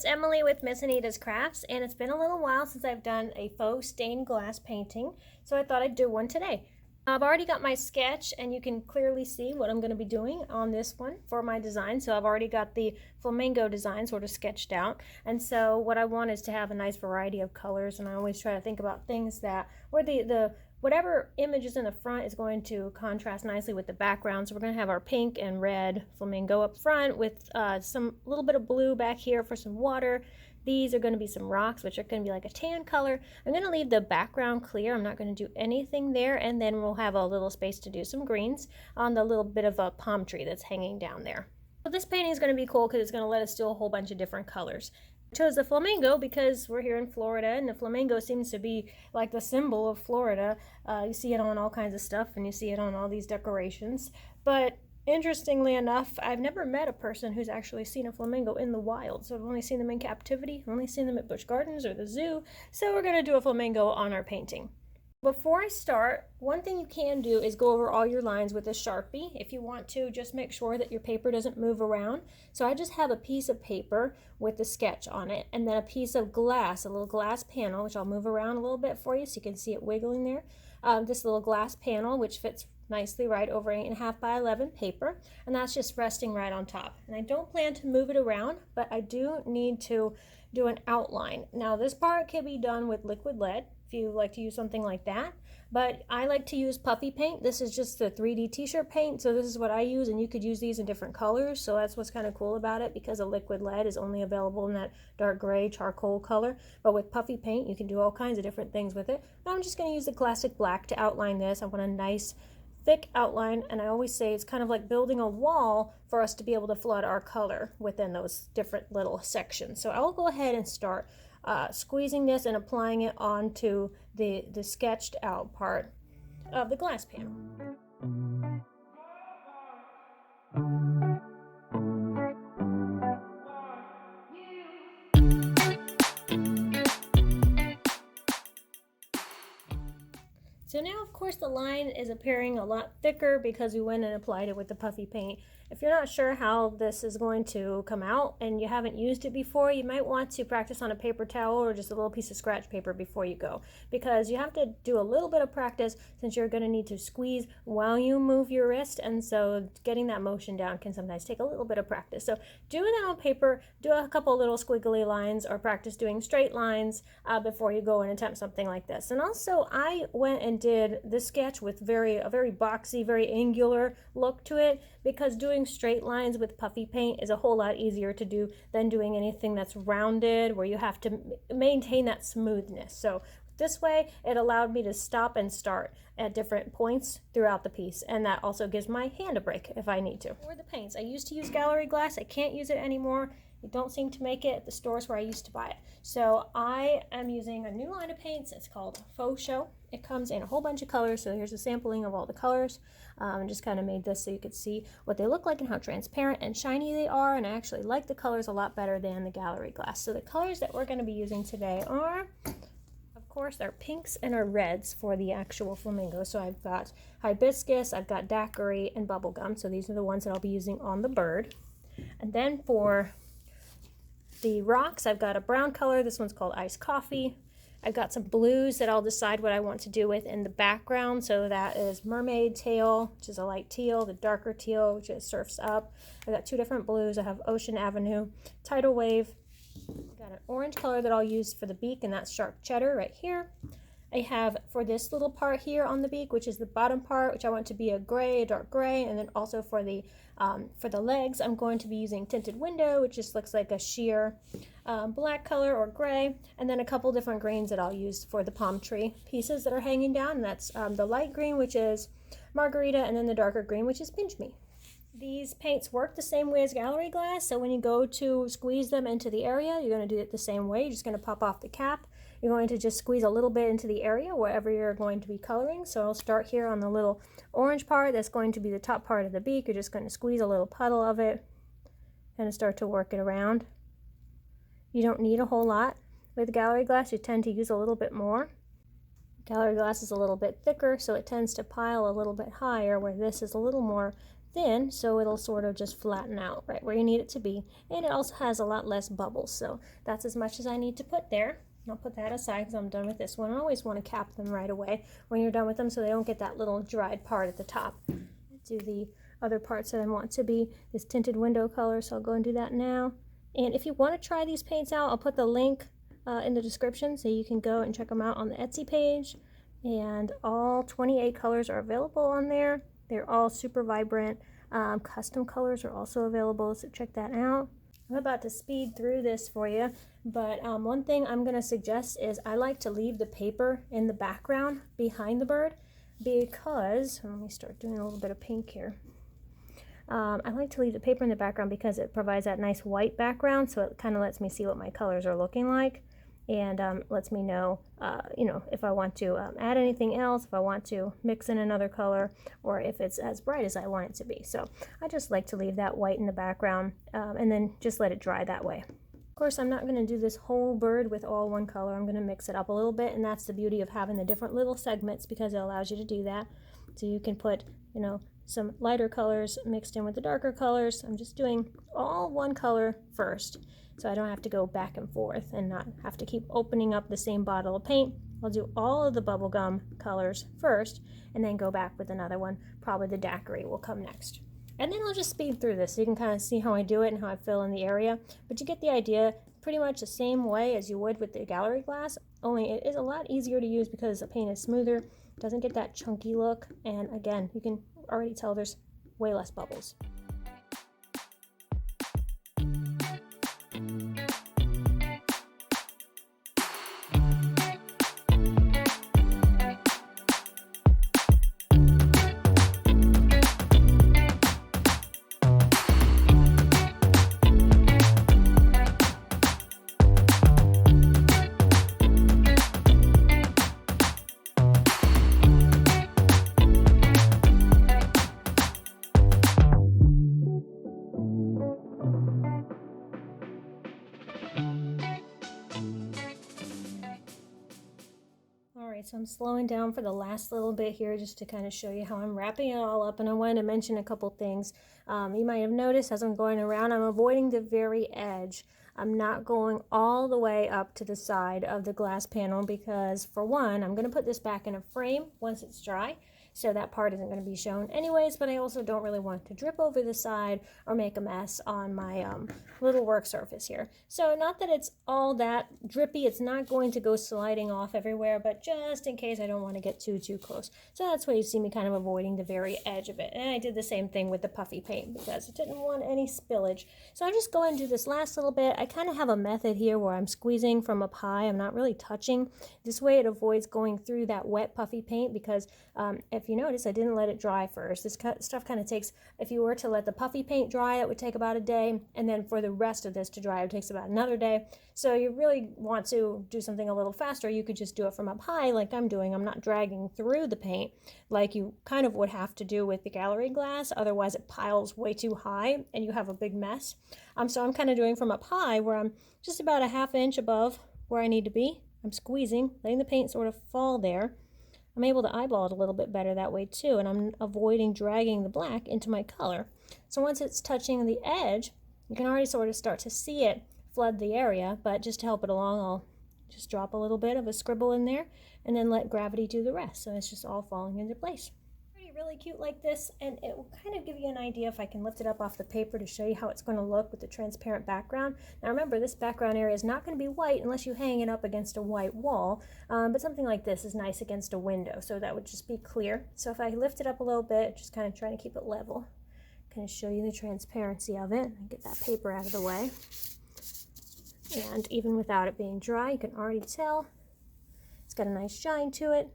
it's Emily with Miss Anita's Crafts, and it's been a little while since I've done a faux stained glass painting, so I thought I'd do one today. I've already got my sketch, and you can clearly see what I'm going to be doing on this one for my design. So I've already got the flamingo design sort of sketched out, and so what I want is to have a nice variety of colors, and I always try to think about things that where the whatever image is in the front is going to contrast nicely with the background. So we're going to have our pink and red flamingo up front with some little bit of blue back here for some water. These are going to be some rocks, which are going to be like a tan color. I'm going to leave the background clear. I'm not going to do anything there, and then we'll have a little space to do some greens on the little bit of a palm tree that's hanging down there. So this painting is going to be cool because it's going to let us do a whole bunch of different colors. I chose the flamingo because we're here in Florida, and the flamingo seems to be like the symbol of Florida. You see it on all kinds of stuff, and you see it on all these decorations. But interestingly enough, I've never met a person who's actually seen a flamingo in the wild. So I've only seen them in captivity. I've only seen them at Busch Gardens or the zoo. So we're going to do a flamingo on our painting. Before I start, one thing you can do is go over all your lines with a Sharpie. If you want to, just make sure that your paper doesn't move around. So I just have a piece of paper with the sketch on it, and then a piece of glass, a little glass panel, which I'll move around a little bit for you so you can see it wiggling there. This little glass panel, which fits nicely right over 8.5 by 11 paper, and that's just resting right on top. And I don't plan to move it around, but I do need to do an outline. Now this part can be done with liquid lead if you like to use something like that, but I like to use puffy paint. This is just the 3D t-shirt paint, so this is what I use, and you could use these in different colors, so that's what's kind of cool about it, because a liquid lead is only available in that dark gray charcoal color, but with puffy paint you can do all kinds of different things with it. Now I'm just going to use the classic black to outline this. I want a nice thick outline, and I always say it's kind of like building a wall for us to be able to flood our color within those different little sections. So I'll go ahead and start squeezing this and applying it onto the sketched out part of the glass panel. So now, of course, the line is appearing a lot thicker because we went and applied it with the puffy paint. If you're not sure how this is going to come out and you haven't used it before, you might want to practice on a paper towel or just a little piece of scratch paper before you go, because you have to do a little bit of practice since you're going to need to squeeze while you move your wrist, and so getting that motion down can sometimes take a little bit of practice. So do that on paper, do a couple little squiggly lines, or practice doing straight lines before you go and attempt something like this. And also, I went and did this sketch with a very boxy, very angular look to it, because doing straight lines with puffy paint is a whole lot easier to do than doing anything that's rounded where you have to maintain that smoothness. So this way it allowed me to stop and start at different points throughout the piece, and that also gives my hand a break if I need to. For the paints, I used to use gallery glass. I can't use it anymore. You don't seem to make it at the stores where I used to buy it. So I am using a new line of paints. It's called Faux. It comes in a whole bunch of colors, so here's a sampling of all the colors. I just kind of made this so you could see what they look like and how transparent and shiny they are, and I actually like the colors a lot better than the gallery glass. So the colors that we're going to be using today are, of course, our pinks and our reds for the actual flamingo. So I've got hibiscus, I've got daiquiri, and bubblegum. So these are the ones that I'll be using on the bird. And then for the rocks, I've got a brown color. This one's called iced coffee. I've got some blues that I'll decide what I want to do with in the background. So that is mermaid tail, which is a light teal, the darker teal, which is surfs up. I've got two different blues. I have Ocean Avenue, Tidal Wave. I've got an orange color that I'll use for the beak, and that's sharp cheddar right here. I have for this little part here on the beak, which is the bottom part, which I want to be a gray, a dark gray, and then also for the legs, I'm going to be using tinted window, which just looks like a sheer black color or gray, and then a couple different greens that I'll use for the palm tree pieces that are hanging down, and that's the light green, which is margarita, and then the darker green, which is pinch me. These paints work the same way as gallery glass, so when you go to squeeze them into the area, you're going to do it the same way. You're just going to pop off the cap. You're going to just squeeze a little bit into the area wherever you're going to be coloring. So I'll start here on the little orange part. That's going to be the top part of the beak. You're just going to squeeze a little puddle of it and start to work it around. You don't need a whole lot. With gallery glass, you tend to use a little bit more. Gallery glass is a little bit thicker, so it tends to pile a little bit higher, where this is a little more thin, so it'll sort of just flatten out right where you need it to be. And it also has a lot less bubbles, so that's as much as I need to put there. I'll put that aside because I'm done with this one. I always want to cap them right away when you're done with them so they don't get that little dried part at the top. Do the other parts that I want to be this tinted window color, so I'll go and do that now. And if you want to try these paints out, I'll put the link in the description so you can go and check them out on the Etsy page. And all 28 colors are available on there. They're all super vibrant. Custom colors are also available, so check that out. I'm about to speed through this for you, but one thing I'm going to suggest is I like to leave the paper in the background behind the bird because, let me start doing a little bit of pink here. I like to leave the paper in the background because it provides that nice white background, so it kind of lets me see what my colors are looking like. And lets me know, if I want to add anything else, if I want to mix in another color, or if it's as bright as I want it to be. So I just like to leave that white in the background and then just let it dry that way. Of course, I'm not going to do this whole bird with all one color. I'm going to mix it up a little bit, and that's the beauty of having the different little segments because it allows you to do that. So you can put, some lighter colors mixed in with the darker colors. I'm just doing all one color first, so I don't have to go back and forth and not have to keep opening up the same bottle of paint. I'll do all of the bubblegum colors first and then go back with another one. Probably the daiquiri will come next. And then I'll just speed through this so you can kind of see how I do it and how I fill in the area. But you get the idea pretty much the same way as you would with the gallery glass, only it is a lot easier to use because the paint is smoother, doesn't get that chunky look, and again, you can already tell there's way less bubbles. So I'm slowing down for the last little bit here just to kind of show you how I'm wrapping it all up, and I wanted to mention a couple things. You might have noticed as I'm going around, I'm avoiding the very edge. I'm not going all the way up to the side of the glass panel because, for one, I'm going to put this back in a frame once it's dry, so that part isn't going to be shown anyways, but I also don't really want to drip over the side or make a mess on my little work surface here. So not that it's all that drippy, it's not going to go sliding off everywhere, but just in case I don't want to get too close. So that's why you see me kind of avoiding the very edge of it. And I did the same thing with the puffy paint because I didn't want any spillage. So I just go and do this last little bit. I kind of have a method here where I'm squeezing from up high. I'm not really touching. This way it avoids going through that wet puffy paint because if you notice, I didn't let it dry first. This stuff kind of takes, if you were to let the puffy paint dry, it would take about a day, and then for the rest of this to dry, it takes about another day. So you really want to do something a little faster, you could just do it from up high like I'm doing. I'm not dragging through the paint like you kind of would have to do with the gallery glass, otherwise it piles way too high and you have a big mess. So I'm kind of doing from up high where I'm just about a ½ inch above where I need to be. I'm squeezing, letting the paint sort of fall there. I'm able to eyeball it a little bit better that way too, and I'm avoiding dragging the black into my color. So once it's touching the edge, you can already sort of start to see it flood the area, but just to help it along, I'll just drop a little bit of a scribble in there and then let gravity do the rest. So it's just all falling into place. Really cute like this, and it will kind of give you an idea if I can lift it up off the paper to show you how it's going to look with the transparent background. Now remember, this background area is not going to be white unless you hang it up against a white wall, but something like this is nice against a window, so that would just be clear. So if I lift it up a little bit, just kind of trying to keep it level, kind of show you the transparency of it and get that paper out of the way. And even without it being dry, you can already tell it's got a nice shine to it.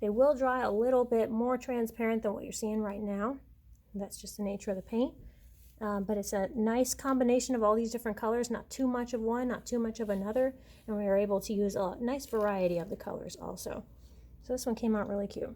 They will dry a little bit more transparent than what you're seeing right now. That's just the nature of the paint. But it's a nice combination of all these different colors, not too much of one, not too much of another, and we were able to use a nice variety of the colors also. So this one came out really cute.